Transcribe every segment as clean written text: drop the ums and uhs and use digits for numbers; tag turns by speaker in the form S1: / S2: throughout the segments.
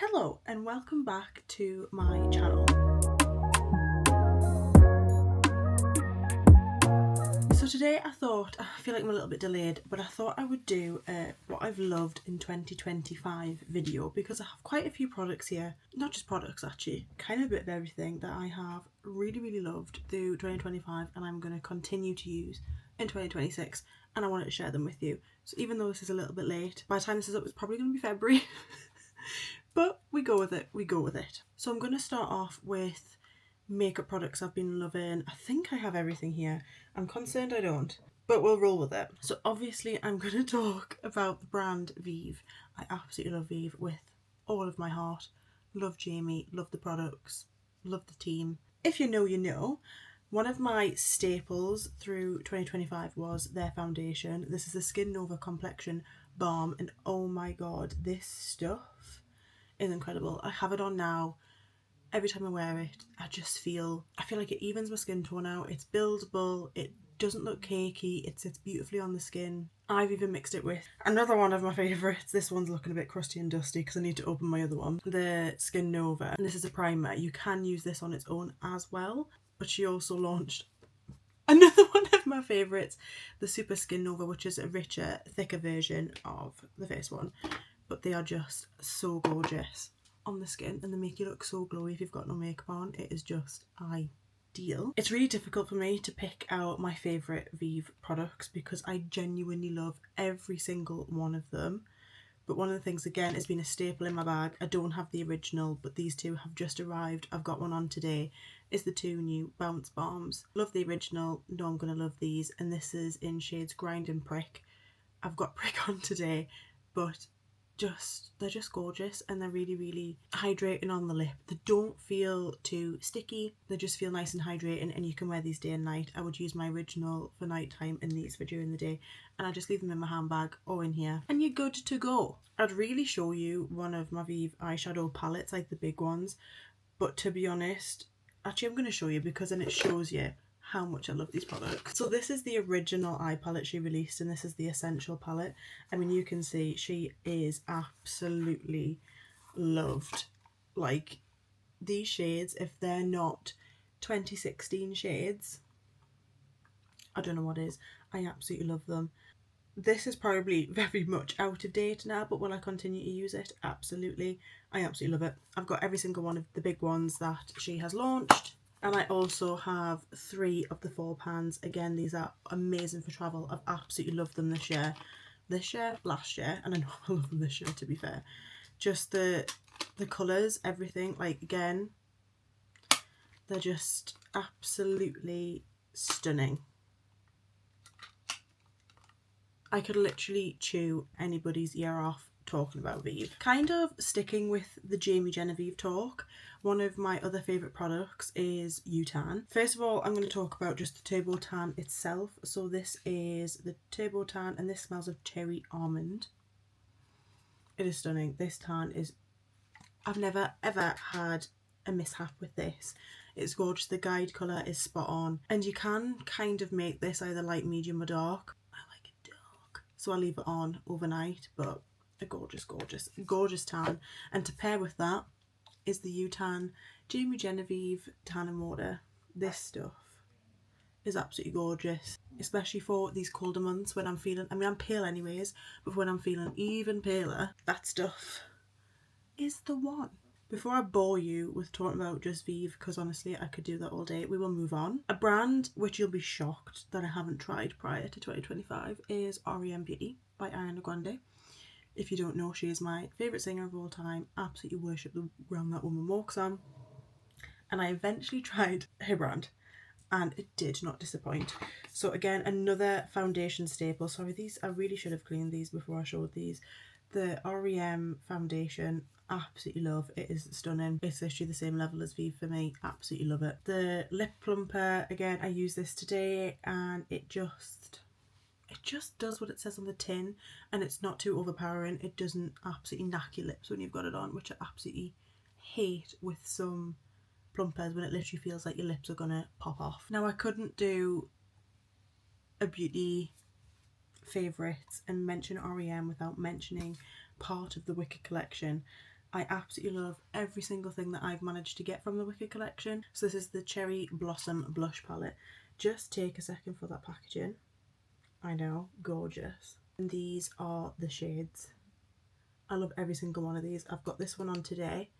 S1: Hello and welcome back to my channel. So today I feel like I'm a little bit delayed, but I thought I would do what I've loved in 2025 video because I have quite a few products here, not just products actually, kind of a bit of everything that I have really loved through 2025 and I'm going to continue to use in 2026 and I wanted to share them with you. So even though this is a little bit late, by the time this is up it's probably going to be February. But we go with it. So I'm going to start off with makeup products I've been loving. I think I have everything here. I'm concerned I don't, but we'll roll with it. So obviously I'm going to talk about the brand Vive. I absolutely love Vive with all of my heart. Love Jamie, love the products, love the team. If you know, you know. One of my staples through 2025 was their foundation. This is the Skin Nova Complexion Balm, and oh my god, this stuff is incredible. I have it on now. Every time I wear it, I feel like it evens my skin tone out. It's buildable. It doesn't look cakey. It sits beautifully on the skin. I've even mixed it with another one of my favourites. This one's looking a bit crusty and dusty because I need to open my other one. The Skin Nova. And this is a primer. You can use this on its own as well. But she also launched another one of my favourites, the Super Skin Nova, which is a richer, thicker version of the first one. But they are just so gorgeous on the skin and they make you look so glowy if you've got no makeup on. It is just ideal. It's really difficult for me to pick out my favourite Vive products because I genuinely love every single one of them. But one of the things, again, has been a staple in my bag. I don't have the original, but these two have just arrived. I've got one on today. Is the two new Bounce Balms. Love the original. Know I'm going to love these. And this is in shades Grind and Prick. I've got Prick on today, but they're just gorgeous and they're really hydrating on the lip. They don't feel too sticky. They just feel nice and hydrating and you can wear these day and night. I would use my original for nighttime and these for during the day, and I just leave them in my handbag or in here and you're good to go. I'd really show you one of my Vive eyeshadow palettes, like the big ones, but to be honest, actually I'm going to show you because then it shows you how much I love these products. So this is the original eye palette she released and this is the Essential palette. I mean, you can see she is absolutely loved. Like, these shades, if they're not 2016 shades, I don't know what is. I absolutely love them. This is probably very much out of date now, but will I continue to use it? Absolutely. I absolutely love it. I've got every single one of the big ones that she has launched. And I also have 3 of the 4 pans. Again, these are amazing for travel. I've absolutely loved them this year. Last year, and I know I love them this year, to be fair. Just the colours, everything, like, again, they're just absolutely stunning. I could literally chew anybody's ear off talking about Vive. Kind of sticking with the Jamie Genevieve talk, one of my other favourite products is U-Tan. First of all, I'm going to talk about just the Turbo Tan itself. So this is the Turbo Tan and this smells of cherry almond. It is stunning. This tan is... I've never ever had a mishap with this. It's gorgeous. The guide colour is spot on. And you can kind of make this either light, medium or dark. I like it dark. So I leave it on overnight, but a gorgeous tan. And to pair with that is the U-Tan Jamie Genevieve Tan and Water. This stuff is absolutely gorgeous, especially for these colder months when I'm feeling, I mean, I'm pale anyways, but when I'm feeling even paler, that stuff is the one. Before I bore you with talking about just Vive, because honestly I could do that all day, we will move on. A brand which you'll be shocked that I haven't tried prior to 2025 is R.E.M. Beauty by Ariana Grande. If you don't know, she is my favourite singer of all time. Absolutely worship the ground that woman walks on. And I eventually tried her brand and it did not disappoint. So again, another foundation staple. Sorry, these, I really should have cleaned these before I showed these. The R.E.M. foundation, absolutely love. It is stunning. It's literally the same level as Vive for me. Absolutely love it. The lip plumper, again, I used this today and it just does what it says on the tin and it's not too overpowering. It doesn't absolutely knack your lips when you've got it on, which I absolutely hate with some plumpers, when it literally feels like your lips are gonna pop off. Now, I couldn't do a beauty favourites and mention R.E.M. without mentioning part of the Wicked collection, I absolutely love every single thing that I've managed to get from the Wicked collection. So this is the Cherry Blossom Blush Palette. Just take a second for that packaging. I know, gorgeous. And these are the shades. I love every single one of these. I've got this one on today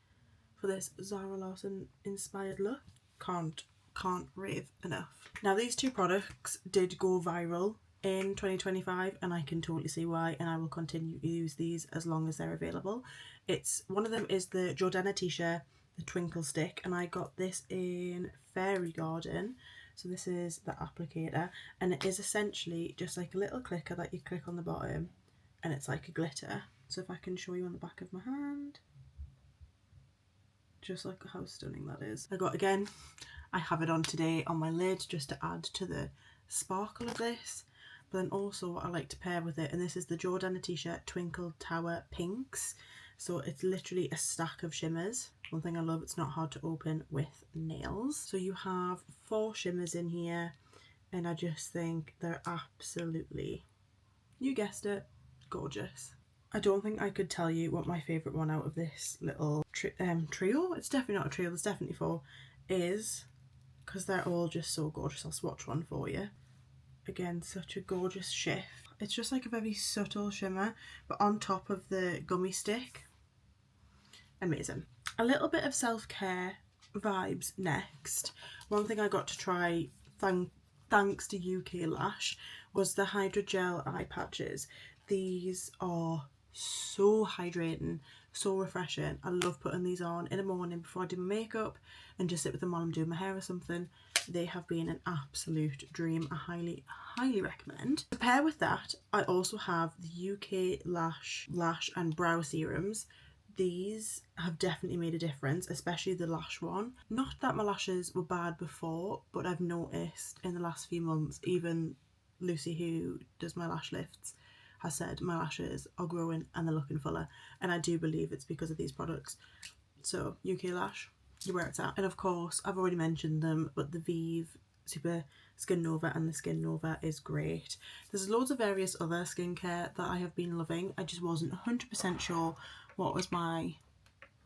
S1: for this Zara Larsson inspired look. Can't rave enough. Now these two products did go viral in 2025 and I can totally see why, and I will continue to use these as long as they're available. It's one of them is the Jordana T-shirt, the Twinkle Stick, and I got this in Fairy Garden. So this is the applicator, and it is essentially just like a little clicker that you click on the bottom and it's like a glitter. So if I can show you on the back of my hand, just like how stunning that is. I have it on today on my lid just to add to the sparkle of this. But then also what I like to pair with it, and this is the Jordana T-shirt Twinkle Tower Pinks. So it's literally a stack of shimmers. One thing I love, it's not hard to open with nails. So you have 4 shimmers in here, and I just think they're absolutely, you guessed it, gorgeous. I don't think I could tell you what my favourite one out of this little trio, it's definitely not a trio, there's definitely 4, is, because they're all just so gorgeous. I'll swatch one for you. Again, such a gorgeous shift. It's just like a very subtle shimmer, but on top of the gummy stick. Amazing. A little bit of self-care vibes next. One thing I got to try, thanks to UK Lash, was the Hydrogel eye patches. These are so hydrating, so refreshing. I love putting these on in the morning before I do my makeup and just sit with them while I'm doing my hair or something. They have been an absolute dream. I highly recommend. To pair with that, I also have the UK Lash and Brow Serums. These have definitely made a difference, especially the lash one. Not that my lashes were bad before, but I've noticed in the last few months, even Lucy, who does my lash lifts, has said my lashes are growing and they're looking fuller, and I do believe it's because of these products. So UK Lash, you're where it's at. And of course, I've already mentioned them, but the Vive Super Skin Nova and the Skin Nova is great. There's loads of various other skincare that I have been loving. I just wasn't 100% sure what was my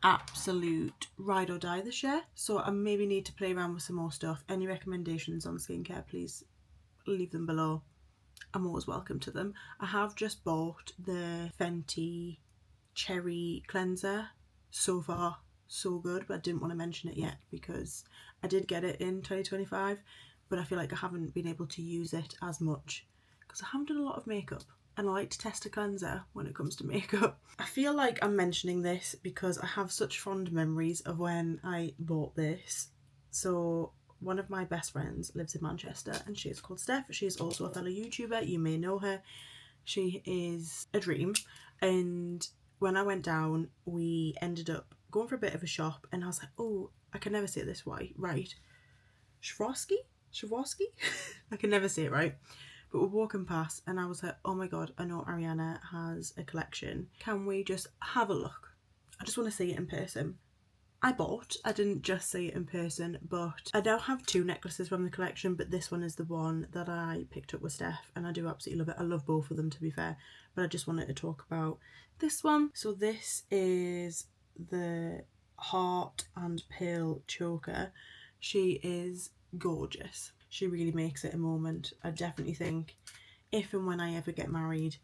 S1: absolute ride or die this year, so I maybe need to play around with some more stuff. Any recommendations on skincare, please leave them below. I'm always welcome to them. I have just bought the Fenty Cherry Cleanser. So far so good, but I didn't want to mention it yet because I did get it in 2025, but I feel like I haven't been able to use it as much because I haven't done a lot of makeup, and I like to test a cleanser when it comes to makeup. I feel like I'm mentioning this because I have such fond memories of when I bought this. So one of my best friends lives in Manchester and she is called Steph. She is also a fellow YouTuber. You may know her. She is a dream. And when I went down, we ended up going for a bit of a shop, and I was like, oh, I can never say this right. Swarovski? I can never say it right. But we're walking past and I was like, oh my god, I know Ariana has a collection. Can we just have a look? I just want to see it in person. I didn't just see it in person, but I now have 2 necklaces from the collection, but this one is the one that I picked up with Steph, and I do absolutely love it. I love both of them, to be fair, but I just wanted to talk about this one. So this is the Heart and Pearl Choker. She is gorgeous. She really makes it a moment. I definitely think if and when I ever get married,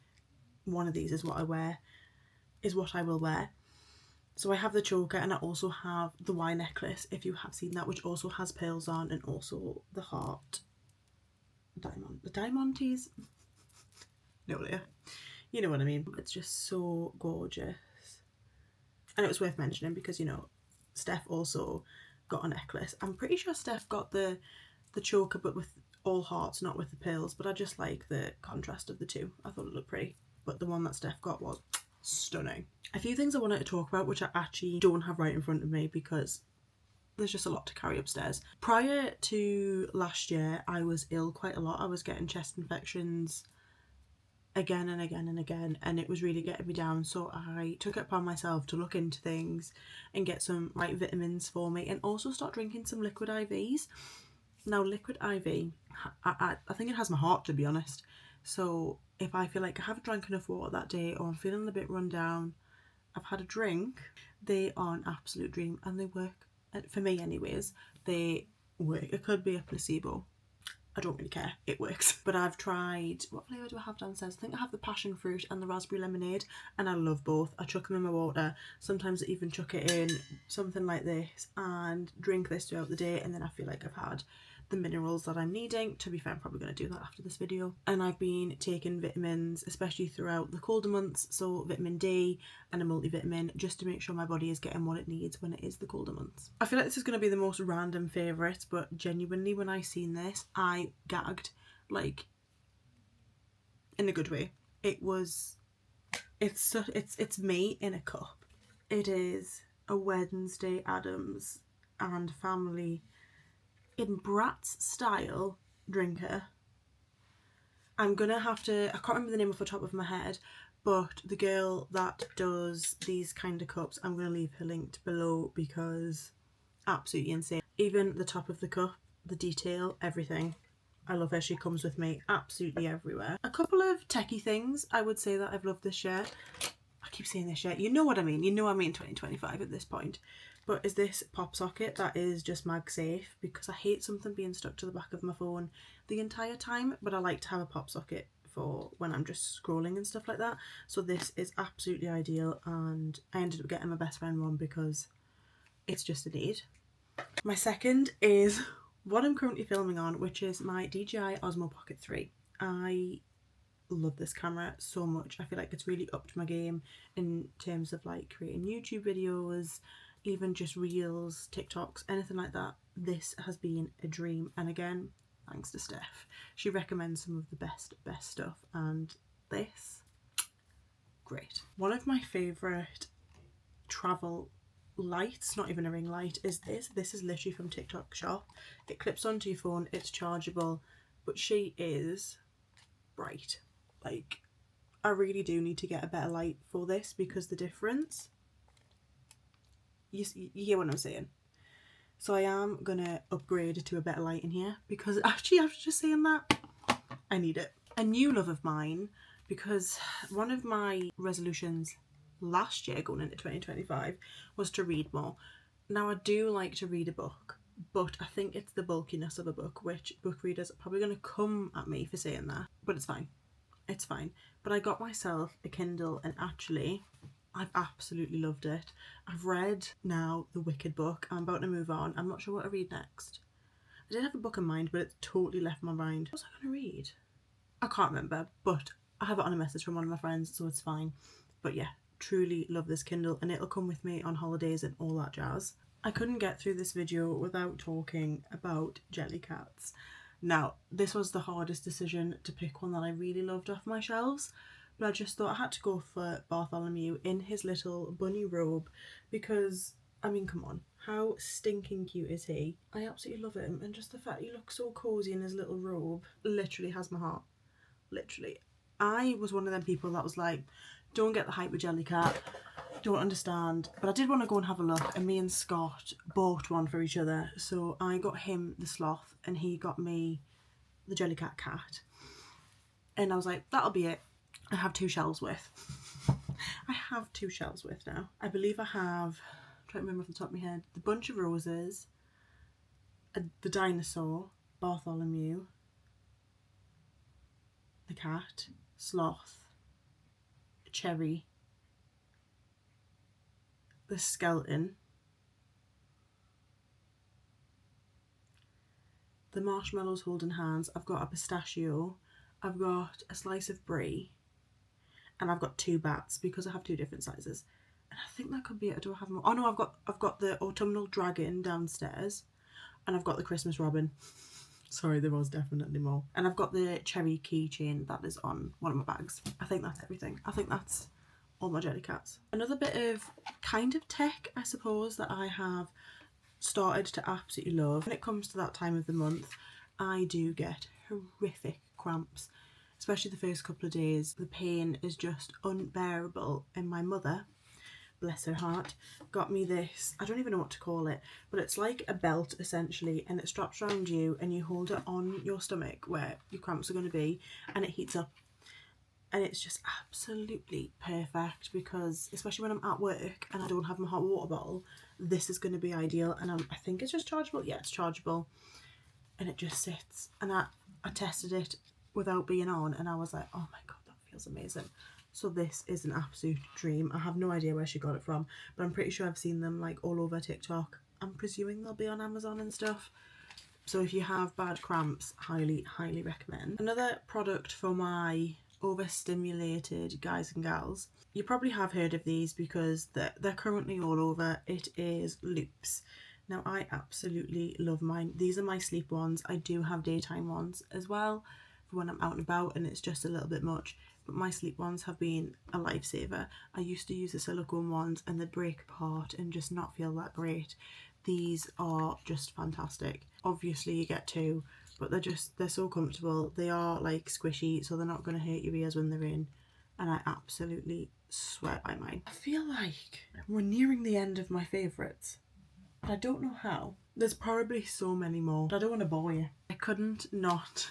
S1: one of these is what I will wear. So I have the choker, and I also have the Y necklace, if you have seen that, which also has pearls on, and also the heart diamond. The diamantes? No, Leah. You know what I mean. It's just so gorgeous. And it was worth mentioning because, you know, Steph also got a necklace. I'm pretty sure Steph got the choker, but with all hearts, not with the pearls, but I just like the contrast of the two. I thought it looked pretty, but the one that Steph got was stunning. A few things I wanted to talk about which I actually don't have right in front of me because there's just a lot to carry upstairs. Prior to last year, I was ill quite a lot. I was getting chest infections again and again and again, and it was really getting me down, so I took it upon myself to look into things and get some right vitamins for me, and also start drinking some liquid IVs. Now, liquid IV, I think it has my heart, to be honest. So if I feel like I haven't drank enough water that day, or I'm feeling a bit run down, I've had a drink. They are an absolute dream and they work. For me anyways, they work. It could be a placebo. I don't really care, it works. But I've tried, what flavour do I have downstairs? I think I have the passion fruit and the raspberry lemonade, and I love both. I chuck them in my water, sometimes I even chuck it in something like this and drink this throughout the day, and then I feel like I've had the minerals that I'm needing. To be fair, I'm probably going to do that after this video. And I've been taking vitamins, especially throughout the colder months, so vitamin D and a multivitamin, just to make sure my body is getting what it needs when it is the colder months. I feel like this is going to be the most random favourite, but genuinely when I seen this, I gagged, like, in a good way. It's me in a cup. It is a Wednesday Addams and Family in Bratz style drinker. I'm gonna have to, I can't remember the name off the top of my head, but the girl that does these kind of cups, I'm gonna leave her linked below because absolutely insane. Even the top of the cup, the detail, everything. I love her. She comes with me absolutely everywhere. A couple of techie things I would say that I've loved this year. I keep saying this year, you know what I mean. You know I mean 2025 at this point. But is this pop socket that is just MagSafe, because I hate something being stuck to the back of my phone the entire time, but I like to have a pop socket for when I'm just scrolling and stuff like that. So this is absolutely ideal, and I ended up getting my best friend one because it's just a need. My second is what I'm currently filming on, which is my DJI Osmo Pocket 3. I love this camera so much. I feel like it's really upped my game in terms of like creating YouTube videos, even just reels, TikToks, anything like that. This has been a dream, and again, thanks to Steph. She recommends some of the best stuff, and this, great. One of my favourite travel lights, not even a ring light, is this. This is literally from TikTok Shop. It clips onto your phone, it's chargeable, but she is bright. Like, I really do need to get a better light for this because the difference, you hear what I'm saying. So I am gonna upgrade to a better light in here because actually, after just saying that, I need it. A new love of mine, because one of my resolutions last year going into 2025 was to read more. Now I do like to read a book, but I think it's the bulkiness of a book, which book readers are probably going to come at me for saying that, but it's fine. It's fine. But I got myself a Kindle, and actually I've absolutely loved it. I've read now the Wicked book. I'm about to move on. I'm not sure what I read next. I did have a book in mind, but it's totally left my mind. What was I going to read? I can't remember, but I have it on a message from one of my friends, so it's fine. But yeah, truly love this Kindle, and it'll come with me on holidays and all that jazz. I couldn't get through this video without talking about Jellycats. Now, this was the hardest decision to pick one that I really loved off my shelves, but I just thought I had to go for Bartholomew in his little bunny robe because, I mean, come on, how stinking cute is he? I absolutely love him, and just the fact he looks so cosy in his little robe literally has my heart. Literally. I was one of them people that was like, don't get the hype with Jellycat, don't understand, but I did want to go and have a look, and me and Scott bought one for each other. So I got him the sloth and he got me the Jellycat cat, and I was like, that'll be it. I have 2 shelves worth. I have 2 shelves worth now. I believe I have, I'm trying to remember off the top of my head, the Bunch of Roses, the dinosaur, Bartholomew, the cat, sloth, cherry, the skeleton, the marshmallows holding hands. I've got a pistachio, I've got a slice of brie, and I've got 2 bats because I have 2 different sizes. And I think that could be it. Do I have more? Oh no, I've got the autumnal dragon downstairs, and I've got the Christmas robin. Sorry, there was definitely more. And I've got the cherry keychain that is on one of my bags. I think that's everything. I think that's all my Jellycats. Another bit of kind of tech, I suppose, that I have started to absolutely love. When it comes to that time of the month, I do get horrific cramps, especially the first couple of days. The pain is just unbearable, and my mother, bless her heart, got me this, I don't even know what to call it, but it's like a belt essentially, and it straps around you and you hold it on your stomach where your cramps are going to be, and it heats up. and it's just absolutely perfect because especially when I'm at work and I don't have my hot water bottle, this is going to be ideal. And I think it's just chargeable. Yeah, it's chargeable, and it just sits. And I tested it without being on, and I was like, oh my god, that feels amazing. So this is an absolute dream. I have no idea where she got it from, but I'm pretty sure I've seen them like all over TikTok. I'm presuming they'll be on Amazon and stuff. So if you have bad cramps, highly recommend. Another product for my overstimulated guys and gals, you probably have heard of these because they're currently all over. It is loops. Now I absolutely love mine. These are my sleep ones. I do have daytime ones as well for when I'm out and about and it's just a little bit much, but my sleep ones have been a lifesaver. I used to use the silicone ones and they'd break apart and just not feel that great. These are just fantastic. Obviously you get two, but they're so comfortable. They are like squishy, so they're not going to hurt your ears when they're in, and I absolutely swear by mine. I feel like we're nearing the end of my favourites, but I don't know how. There's probably so many more, but I don't want to bore you. I couldn't not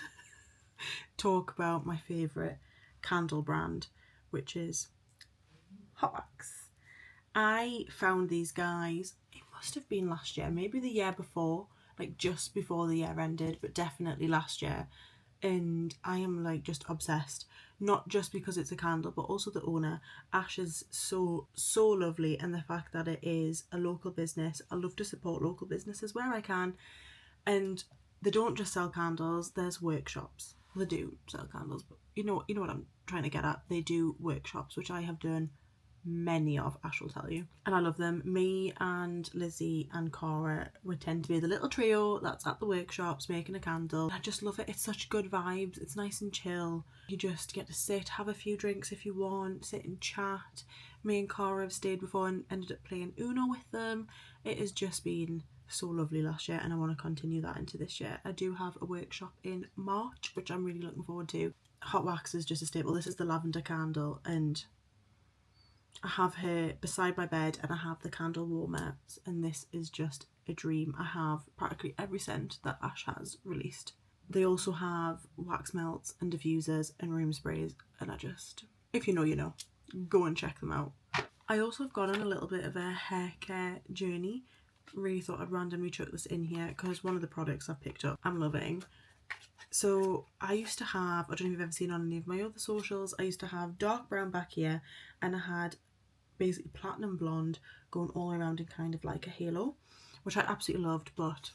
S1: talk about my favourite candle brand, which is Hot Wax. I found these guys, it must have been last year, maybe the year before, like just before the year ended, but definitely last year, and I am like just obsessed. Not just because it's a candle, but also the owner. Ash is so lovely, and the fact that it is a local business. I love to support local businesses where I can, and they don't just sell candles. There's workshops. They do sell candles, but you know what I'm trying to get at. They do workshops, which I have done many of, Ash will tell you, and I love them. Me and Lizzie and Cara would tend to be the little trio that's at the workshops making a candle. I just love it. It's such good vibes. It's nice and chill. You just get to sit, have a few drinks if you want, sit and chat. Me and Cara have stayed before and ended up playing Uno with them. It has just been so lovely last year, and I want to continue that into this year. I do have a workshop in March, which I'm really looking forward to. Hot Wax is just a staple. This is the lavender candle, and I have her beside my bed, and I have the candle warmer, and this is just a dream. I have practically every scent that Ash has released. They also have wax melts and diffusers and room sprays, and I just, if you know, you know. Go and check them out. I also have gone on a little bit of a hair care journey. Really thought I'd randomly chuck this in here because one of the products I've picked up I'm loving. So I used to have, I don't know if you've ever seen on any of my other socials, I used to have dark brown back here, and I had basically platinum blonde going all around in kind of like a halo, which I absolutely loved, but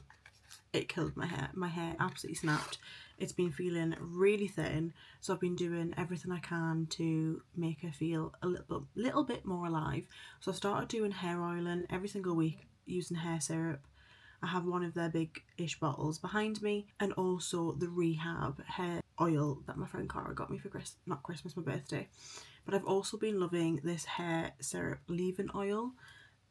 S1: it killed my hair. My hair absolutely snapped. It's been feeling really thin, so I've been doing everything I can to make her feel a little bit more alive. So I started doing hair oiling every single week using hair syrup. I have one of their big-ish bottles behind me, and also the Rehab hair oil that my friend Cara got me for not Christmas, my birthday. But I've also been loving this hair syrup leave-in oil.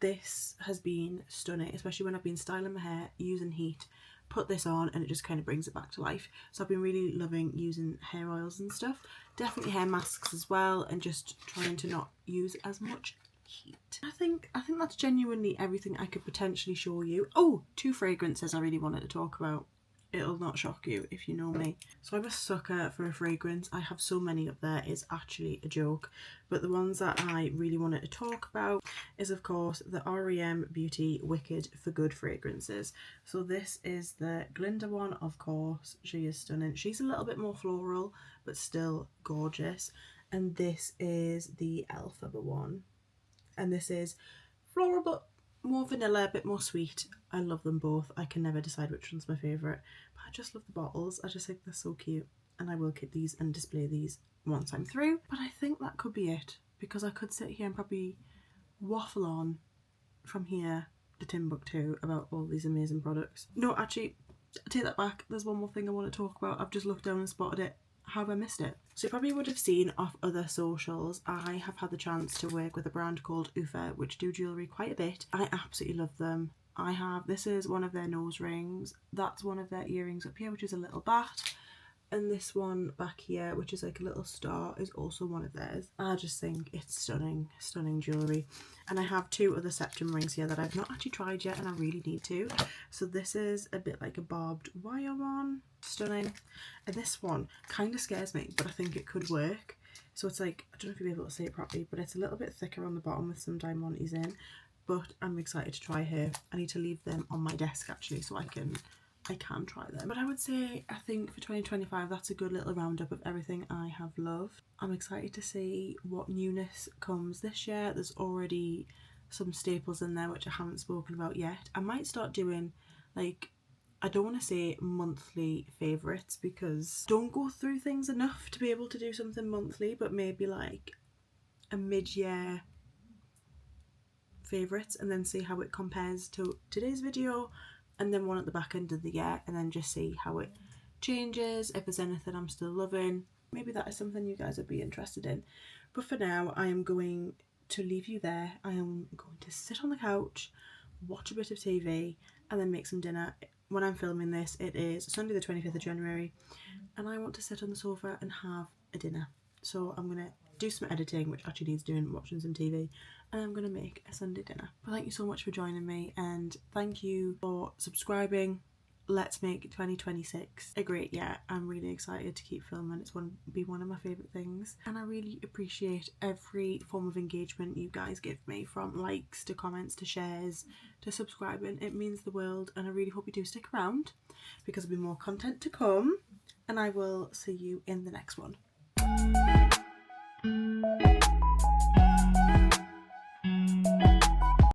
S1: This has been stunning, especially when I've been styling my hair using heat. Put this on and it just kind of brings it back to life. So I've been really loving using hair oils and stuff. Definitely hair masks as well, and just trying to not use as much heat. I think that's genuinely everything I could potentially show you. Oh, two fragrances I really wanted to talk about. It'll not shock you if you know me. So I'm a sucker for a fragrance. I have so many up there, it's actually a joke. But the ones that I really wanted to talk about is of course the REM Beauty Wicked for Good fragrances. So this is the Glinda one, of course. She is stunning. She's a little bit more floral, but still gorgeous. And this is the Elphaba one. And this is floral, but more vanilla, a bit more sweet. I love them both. I can never decide which one's my favourite, but I just love the bottles. I just think they're so cute, and I will keep these and display these once I'm through. But I think that could be it, because I could sit here and probably waffle on from here to Timbuktu about all these amazing products. No, actually, I take that back. There's one more thing I want to talk about. I've just looked down and spotted it. How have I missed it? So you probably would have seen off other socials, I have had the chance to work with a brand called Ufa, which do jewellery quite a bit. I absolutely love them. This is one of their nose rings, that's one of their earrings up here, which is a little bat, and this one back here, which is like a little star, is also one of theirs. I just think it's stunning jewellery. And I have two other septum rings here that I've not actually tried yet, and I really need to. So this is a bit like a barbed wire one, stunning. And this one kind of scares me, but I think it could work. So it's like, I don't know if you'll be able to see it properly, but it's a little bit thicker on the bottom with some diamantes in. But I'm excited to try her. I need to leave them on my desk actually so I can try them. But I would say, I think for 2025 that's a good little roundup of everything I have loved. I'm excited to see what newness comes this year. There's already some staples in there which I haven't spoken about yet. I might start doing, like, I don't want to say monthly favourites because don't go through things enough to be able to do something monthly, but maybe like a mid-year favourites and then see how it compares to today's video, and then one at the back end of the year and then just see how it changes, if there's anything I'm still loving. Maybe that is something you guys would be interested in. But for now, I am going to leave you there. I am going to sit on the couch, watch a bit of TV and then make some dinner. When I'm filming this, it is Sunday the 25th of January and I want to sit on the sofa and have a dinner. So I'm going to do some editing, which actually needs doing, watching some TV, and I'm going to make a Sunday dinner. But thank you so much for joining me and thank you for subscribing. Let's make 2026 a great year. I'm really excited to keep filming. It's going to be one of my favourite things and I really appreciate every form of engagement you guys give me, from likes to comments to shares to subscribing. It means the world and I really hope you do stick around because there'll be more content to come and I will see you in the next one.